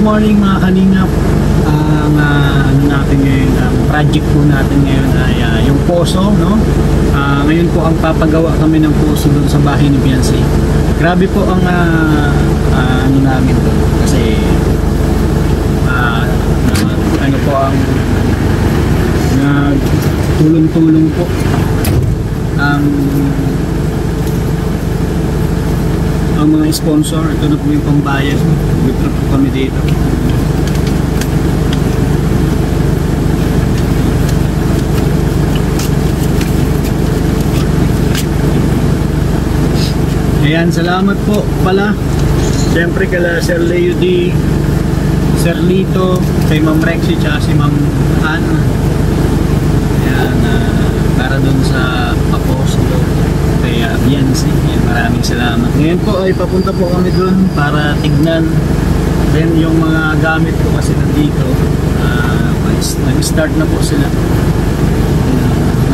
morning mga kalingap. Ang ano natin ngayon, ang project po natin ngayon ay yung poso, no? Ngayon po ang papagawa kami ng poso doon sa bahay ni Beyonce. Grabe po ang ano namin doon kasi ano po ang tulong-tulong po ang mga sponsor. Ito na po yung pambayad. Withdraw po kami dito. Ayan, salamat po pala siyempre kala Sir Leo D, Sir Lito, kay Ma'am Rexy, tsaka si Ma'am Ana. Ayan, para dun sa apostolo kay Beyonce. Maraming salamat. Ngayon po ay papunta po kami dun para tignan then yung mga gamit ko kasi nandito. Nag-start na po sila.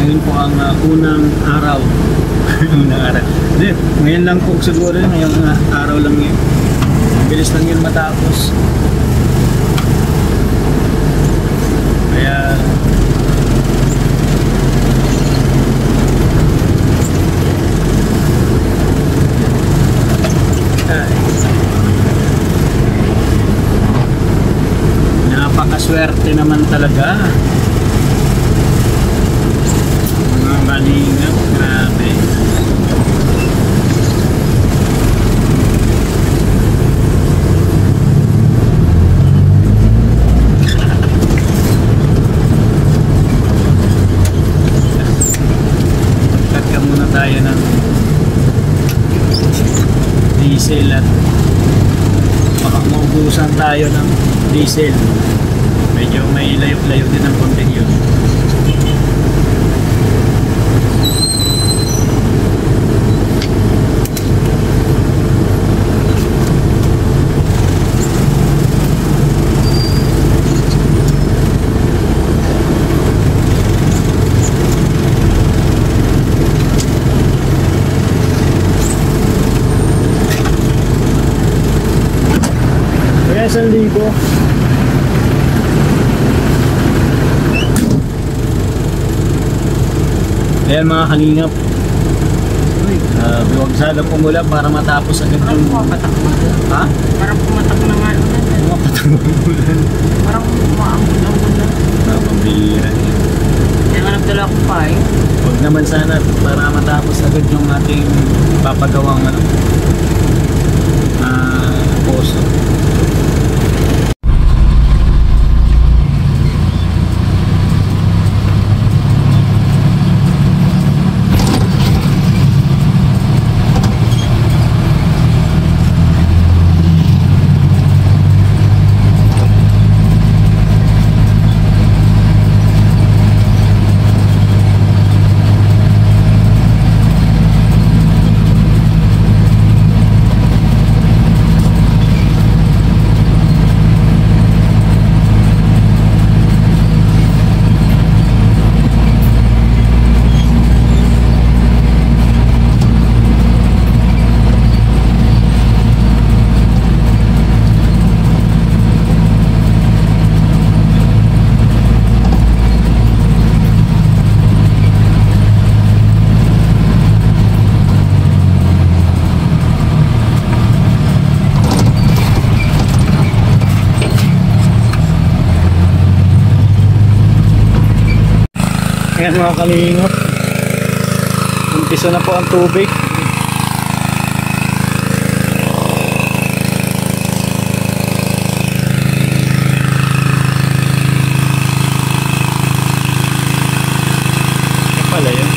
Ngayon po ang unang araw. Unang araw. Ngayon lang po siguro, ngayong araw lang yun. Bilis lang yun matapos. Kaya napakaswerte naman talaga mga kalingap. Grabe. Magkat muna tayo ng diesel at baka maubusan tayo ng diesel. Medyo may layo-layo din ang konting yun. Kaya 1,000. Ayan mga kalingap. Huwag sana pumula para matapos agad yung... Parang pumatak na. Ha? Parang pumatak na nga. Pumatak na ulan. Parang umaambon ang ulan. Napambira. Kaya nga nagdala ko pa eh. Huwag naman sana para matapos agad yung ating papagawang poso. Ayan mga kalingap, umpisa na po ang tubig. Yan pala yun.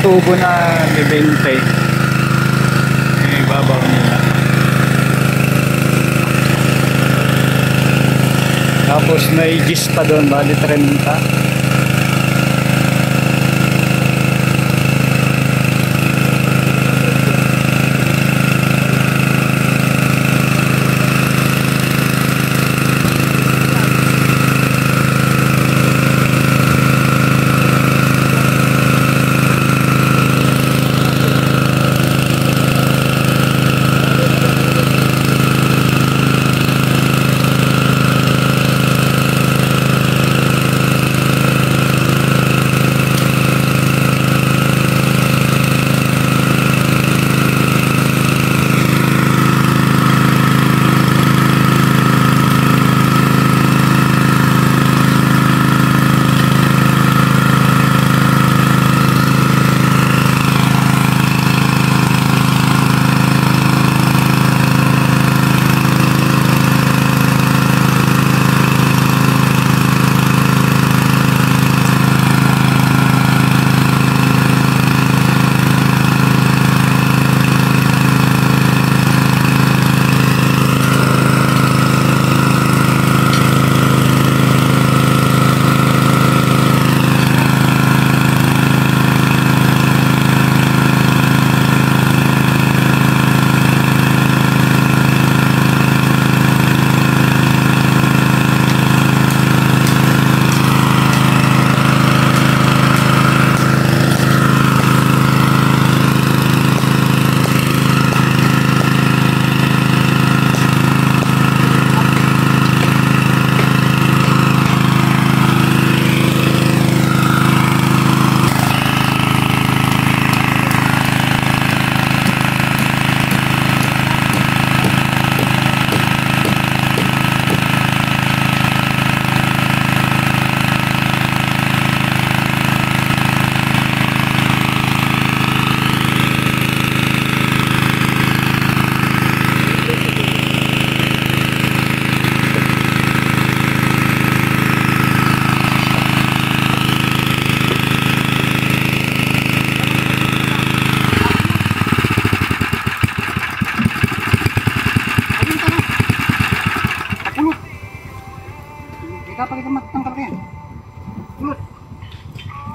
tubo na libente. Eh, babaw nila. Tapos may gis pa doon, bali 30.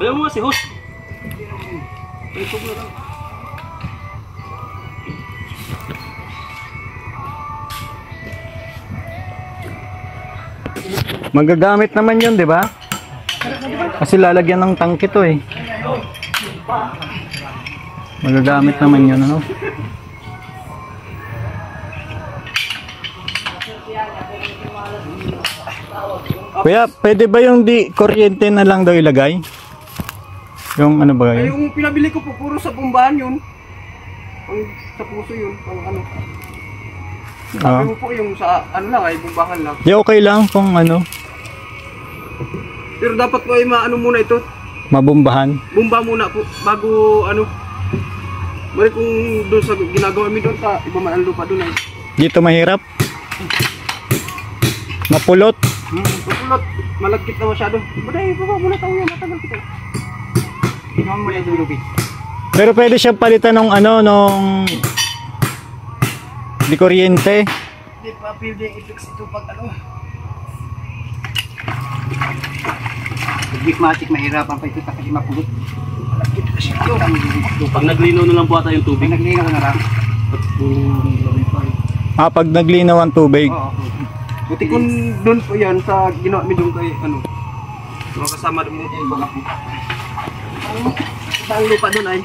Alam mo si host. Magagamit naman yun, di ba? Kasi lalagyan ng tangke to eh. Magagamit naman yun, ano? Kuya, pwede ba yung di kuryente na lang daw ilagay? Yung ano ba Ay, yun? yung pinabili ko po, puro sa bumbahan yun. Pang sa puso yun, pang ano. Sabi mo po yung sa ano lang ay bumbahan lang. Di okay lang kung ano, Pero dapat po ay maano muna ito. mabumbahan. Bumba muna po bago ano. Balik kung doon sa ginagawa mi doon sa iba man ang lupa doon ay. Dito mahirap. Mapulot. Pupulot, malagkit na masyado. Baday, baba muna tayo yan, matagal kita. Ginawa mo yung lubid. Pero pwede siya palitan ng ano, nung di kuryente. Hindi pa building i-fix ito pag ano. Matik mahirapan pa ito kasi mapulot. Malagkit na siya yun. Pag naglinaw na lang po ata yung tubig. Pag naglinaw na lang. Pag naglinaw ang tubig. Oo. Buti kung doon po yan sa ginawa mi doon kay ano. Mga kasama doon mo yung baga po. Ang lupa doon ay.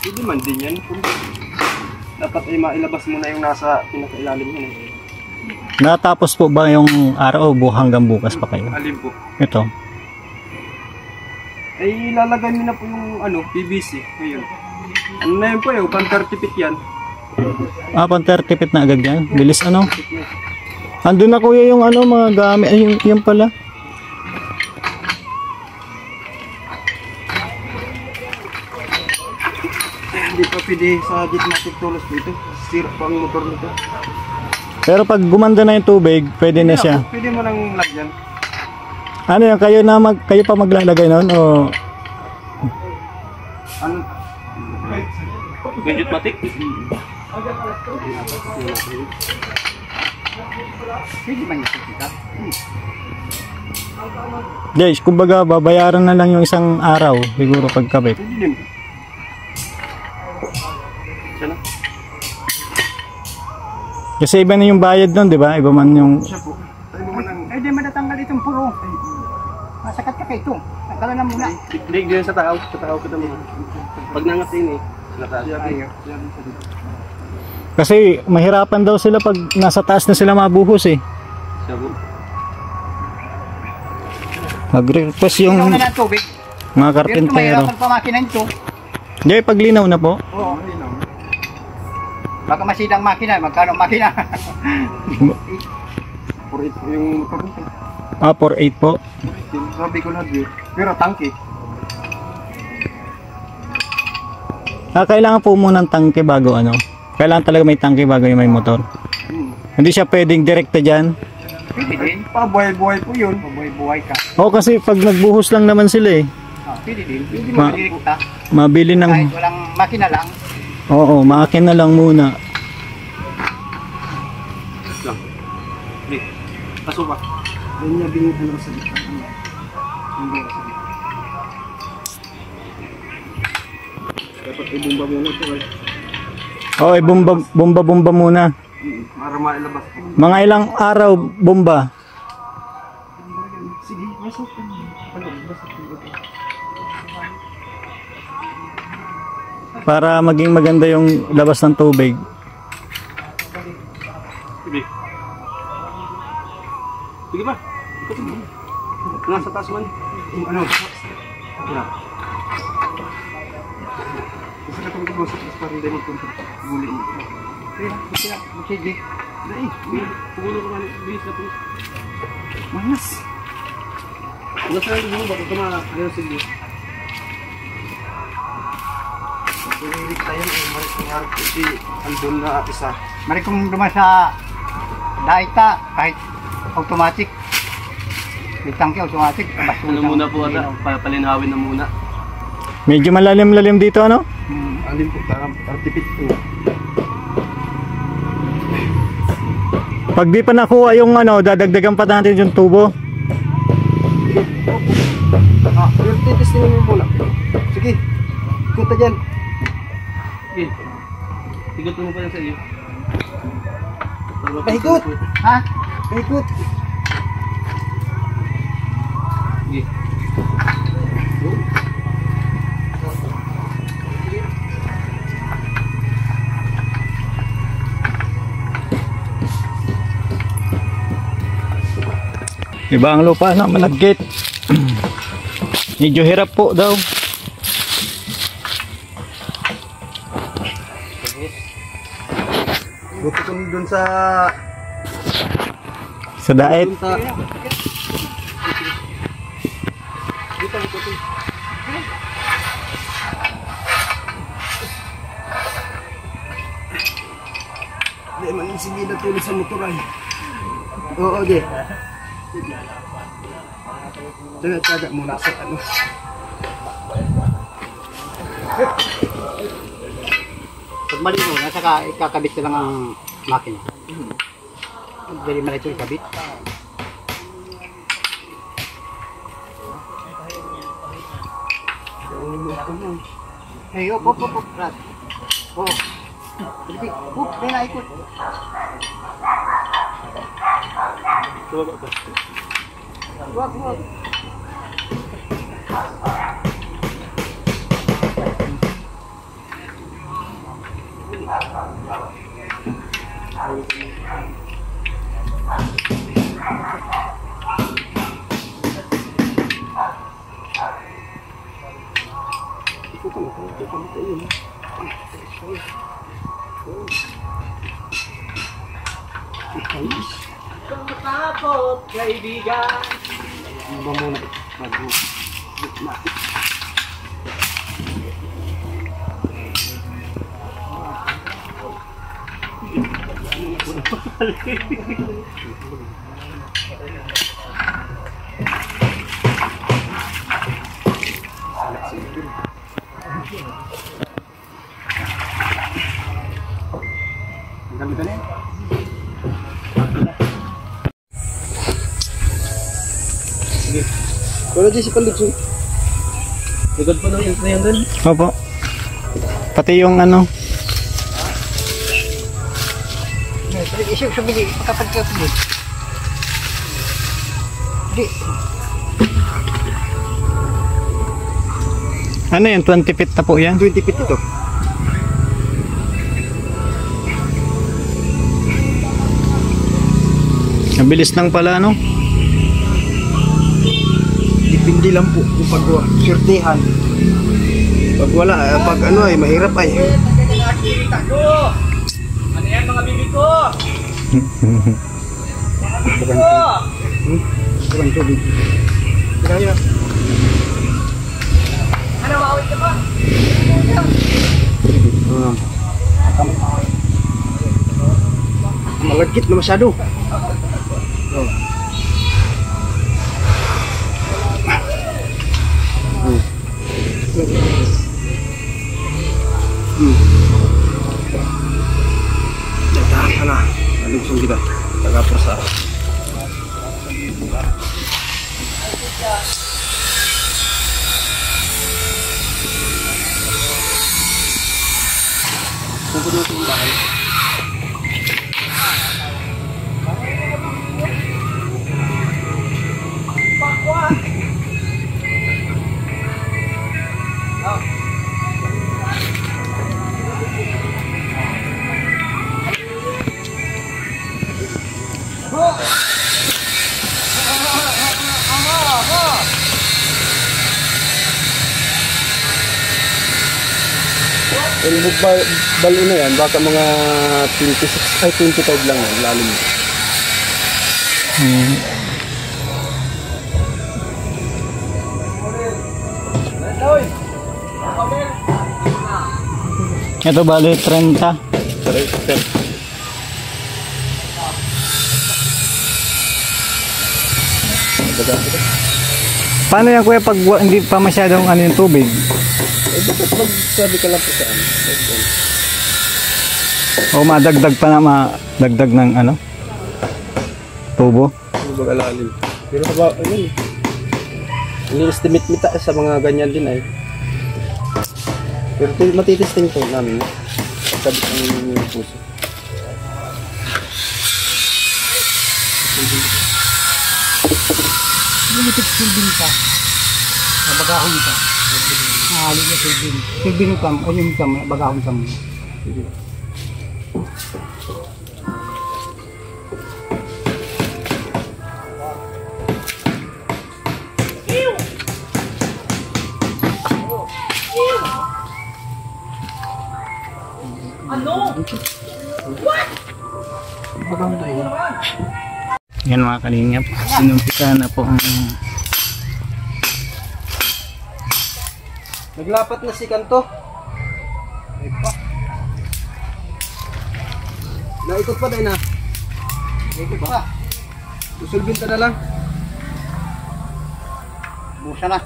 Hindi man din yan. Dapat ay mailabas mo na yung nasa pinakailalim yun eh. Natapos po ba yung araw o hanggang bukas pa kayo? Alin po. Ito. Ay ilalagay mo na po yung ano, PVC ngayon. Ano na yun po yun, pan-30 feet yan. Pang 30 feet na agad yan. Bilis ano. Andun na kuya yung ano, mga gamit. Ay, yung pala. Hindi pa pwede sa Ditmatic Tools po ito. Sira pa ang motor nito. Pero pag gumanda na yung tubig, pwede na siya. Pwede mo nang lagyan. Ano yan, kayo pa maglalagay noon o Ano? Medyo matik. Pwede ba niya sikat? guys, kumbaga babayaran na lang yung isang araw siguro pagkabit. Pwede din. Siya na. Kasi iba na yung bayad nun, di ba? Iba man yung Siya po. Ay, di matatanggal itong puro. Masakat ka kayo ito. Tanggalan na muna. Hindi, ganyan sa tao. Sa tao kita mga. Pag nangatin eh. Nataas. kasi mahirapan daw sila pag nasa taas na sila mabuhos eh. Siya po. Mag-request Yung yung na ng tubig. mga Pero karpintero. tumahirap pamakinan ito. Hindi, paglinaw na po. Oo. Baka masidang makina. Magkano ang makina? Purit yung pagpunta. 4.8 po. Sabi ko na din. Pero tangke. Kailangan po muna ng tangke bago ano. Kailangan talaga may tangke bago yung may motor. Hindi siya pwedeng direkta dyan. Pwede din. Pabuhay-buhay po yun. Pabuhay-buhay ka. O kasi pag nagbuhos lang naman sila eh. Pwede din. Pwede mo direkta. Mabili ng... Kahit walang makina lang. Oo, maakin na lang muna. Lang. Hindi. Paso pa. Doon niya binigyan sa dito. Hindi sa dito. Dapat ibumba muna ito eh. Oo, bomba muna. Para mailabas ko. Mga ilang araw bomba. Sige, masok. Para maging maganda yung labas ng tubig. Sige. Sige ba? Nasa taas man. Ano? Yeah. Kasi na kung gusap is parang din magpunta. Guli mo. Sige. Sige. Dai. Pugulo ko man. Bilis na po. Manas. Nasa lang mo ba? Ito mga ayaw sige. Dilirik tayo ng marik ng harap kasi andun na isa. Marik kong duman sa daita kahit automatic. May tangke automatic. Ano muna po ata? Palinawin na muna. Medyo malalim-lalim dito ano? Alim po, parang tipid po. Pag di pa nakuha yung ano, dadagdagan pa natin yung tubo. Yung titestingin mo muna. Sige, ikuta dyan. Sige. Tigot mo pa yan sa iyo. Pahikot! Ha? Pahikot! Sige. Iba ang lupa na malagkit. Medyo hirap po daw. Buti ko dun sa... Sa daet. Dun sa... Di man yung sige na tuloy sa motor ay. Oo, di. Taga muna sa ano. Pag malino, nasa ikakabit ka lang ang makina. Dali malito ikabit. Hey, op, Brad. Oh. Sige, kaya na ikot. Wag. Takot, kaibigan. Ba muna bago. Sige. Wala dyan si Palutso. Likod pa ng yung na yan doon. Opo. Pati yung ano. Isip sa bili, kapag ka bili. Di. Ano yan? 20 feet na po yan? 20 feet ito. Mabilis lang pala, no? Dipindi lang po kung pag surtihan. Pag wala, pag ano ay mahirap ay. Ano yan mga bibi ko? Bukan tubig. Kaya. Ano, mawit ka ba? Malagkit na masyado. Oh. Tahan ka na. Nalugsong kita. Taga-prasa. Tungkol mo itong bahay. Yung balo na yan, baka mga 26 ay 25 lang yan, lalim. Ito bali 30. Paano yan kuya pag hindi pa masyadong ano yung tubig? Eh, dapat magsabi ka lang po saan. O madagdag pa na madagdag ng ano? Tubo? Yung mag-alalim. Pero ba, ayun. Ini-estimate nita sa mga ganyan din ay. Pero matitesting po namin. Sabi ko yung puso. Limited silbin ka. Bagahon ka. Mahali na silbin. Silbin ka, ayun ka, bagahon ka mo. Bagahon tayo. Yan mga kalingap. Sinumpisa na po ang Naglapat na si Kanto. Ay pa. Naikot pa din na. Ikot pa. Susulbin ka na lang. Busa na.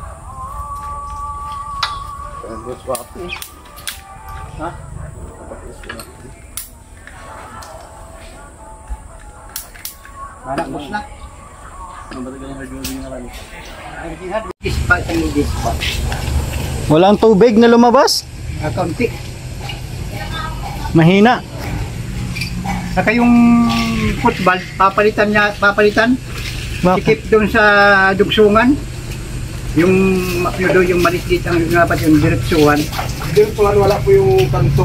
Tapos pa ako. Ha? Banak bus na. Ang batagal ng hard na kami. Dispat ang dispat. walang tubig na lumabas. Kaunti. Mahina. Saka yung football, papalitan. Bakit? Sikip doon sa dugsungan. Yung doon yung maliit ang dapat yung direksyon. Dito po wala po yung Kanto.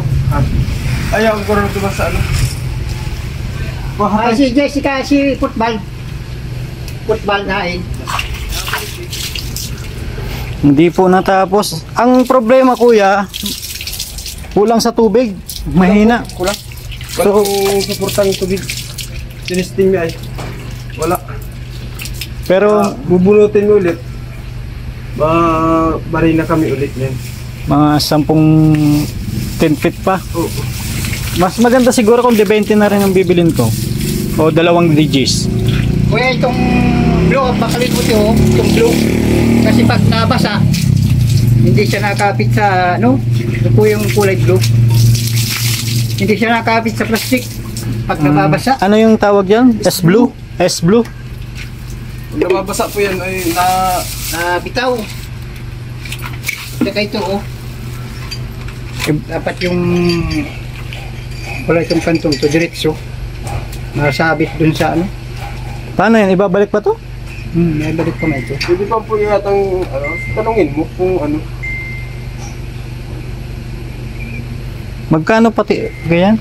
Ayaw ko rin ito sa ano. Si Jessica, si football. Football na eh. Hindi po natapos. Ang problema kuya, kulang sa tubig. Mahina. Kulang. Wala kong suportang tubig. Sinisting niya ay. Wala. Pero Bubunutin mo ulit. Bari na kami ulit yan. mga 10 feet pa. Oo. Mas maganda siguro kung di 20 na rin ang bibilin ko. O 2 DGs. Kuya, itong blue, bakalimutin mo, itong blue. Kasi pag nabasa, hindi siya nakapit sa, ano, ito po yung kulay blue. Hindi siya nakapit sa plastic pag nababasa. Ano yung tawag yan? S-blue? S-blue? Nababasa po yan ay na... Bitaw. Saka ito, oh. Dapat yung wala itong kantong to diretso. Nasabit dun sa ano. Paano yan? Ibabalik pa to? May balik pa na ito. Pwede pa po yatang, tanongin mo kung ano. Magkano pati ganyan?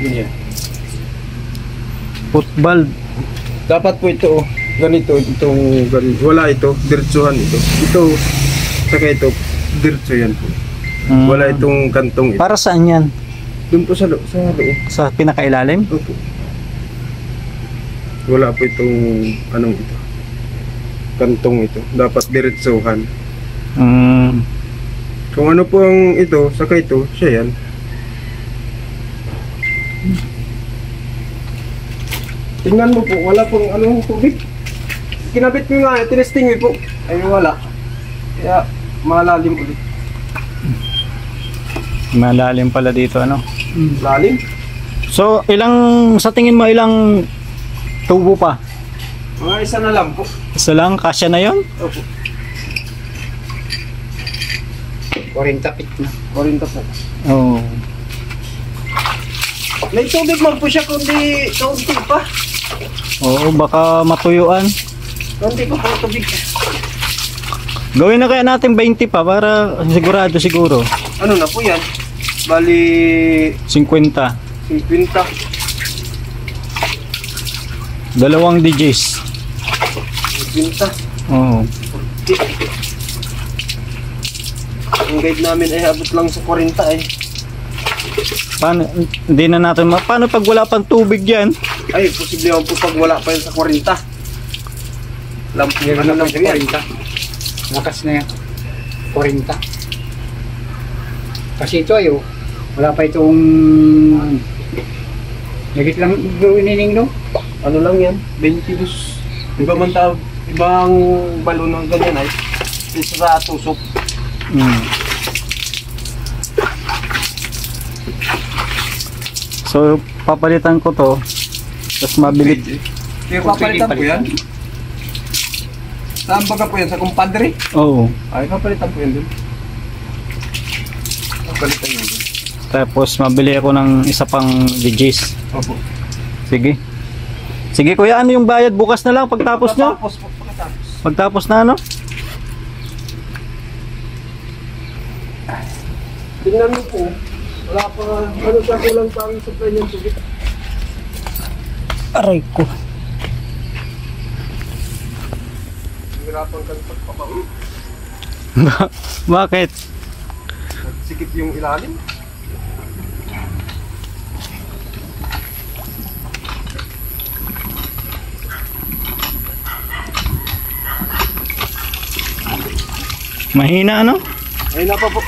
Ganyan. Football. Dapat po ito, ganito, wala ito, diretsuhan ito. Ito, saka ito, diretso yan po. Wala itong kantong ito. Para saan yan? Doon po sa loob. Sa pinakailalim? Opo. Wala po itong, anong ito. Kantong ito. Dapat diretsuhan. Kung ano po ang ito, saka ito, siya yan. Tingnan mo po, wala pong anong tubig. Kinabit ko nga, tinesting po. Ay wala. Kaya malalim ulit. Malalim pala dito, ano? Lalim? So, sa tingin mo, ilang tubo pa? Mga isa na lang po. Isa lang? Kasya na yon? Opo. 40 feet na. 40 po. Oo. May tubig man po siya, kundi tubig pa. Oo, baka matuyuan. Kundi pa po tubig. Gawin na kaya natin 20 pa para sigurado siguro. Ano na po yan? Bali 50. 50. Dalawang DJs. 50. Oo. Ang guide namin ay abot lang sa 40 eh. Paano, hindi na natin paano pag wala pang tubig yan? Ay, posible naman po pag wala pa yan sa 40. Meron na lang sa 40. Lakas na yan. 40. Kasi ito ay, oh, wala pa itong nagit lang gawin ni Ningno. Ano lang yan? 22. Iba man tawag, ibang balon ng ganyan ay isa sa tusok. So, papalitan ko to. Tapos mabilit. Kaya papalitan po yan? Saan baga po yan? Sa kumpadre? Oo. Ay, papalitan po yan dun. Papalitan yan dun. Tapos mabili ako ng isa pang DJs. Opo. Sige. Sige kuya, ano yung bayad bukas na lang pagtapos nyo? Pagkatapos po, pagkatapos. Pagtapos na ano? Tingnan mo po. Wala pa, ano sa kulang pa ang supply niyang tubig. Aray ko. Hirapan ka ng pagpapaul. Bakit? Nagsikip yung ilalim. Mahina ano? Ay na pa po.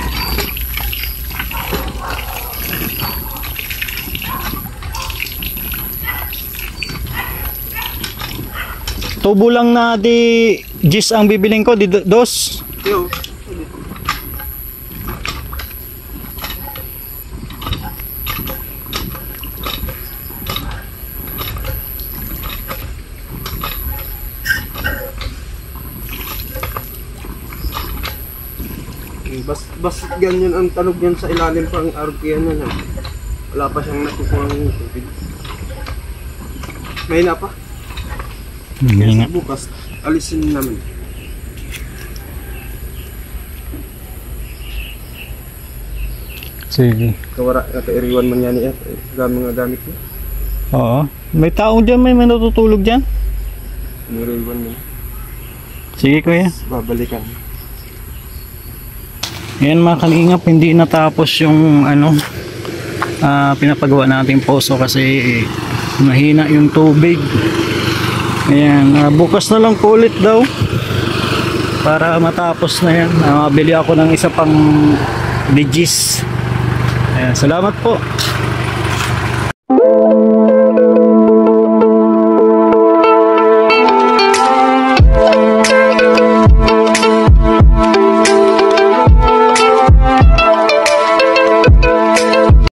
Tubo lang na di gis ang bibiling ko, di dos. Yo. Bas ganyan ang tanog yan sa ilalim pa ang RPN yan. Wala pa siyang nakukuha ng tubig. May na pa. Mahina. Bukas, alisin namin. Sige. Kawara, nakairiwan man yan eh. Mga gamit niya. Oo. May tao dyan, may natutulog dyan. Niriwan niya. Sige kuya. Babalikan. Ayan mga kalingap, hindi natapos yung ano pinapagawa nating poso kasi mahina yung tubig. Ayan, bukas na lang po ulit daw para matapos na yan. Mabili ako ng isa pang digis. Ayan, salamat po.